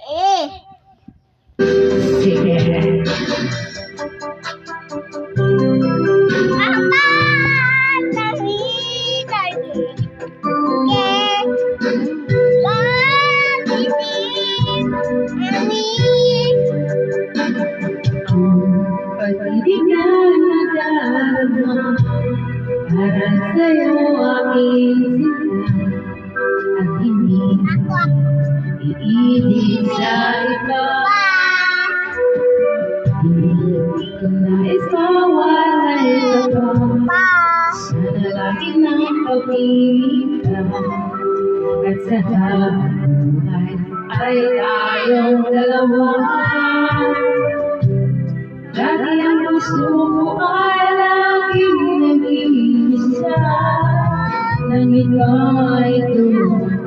Eh. Pag-ibigyan na darama, para sa'yo aking sinang, at hindi iibig sa iba. Hindi ko nais mawalay ka pa sa lalaki ng pag-ibig ka, at sa habang buhay ay tayong dalawa. Lagi ang gusto ko ay laging nag-iisa, nang ikaw ay tumawa.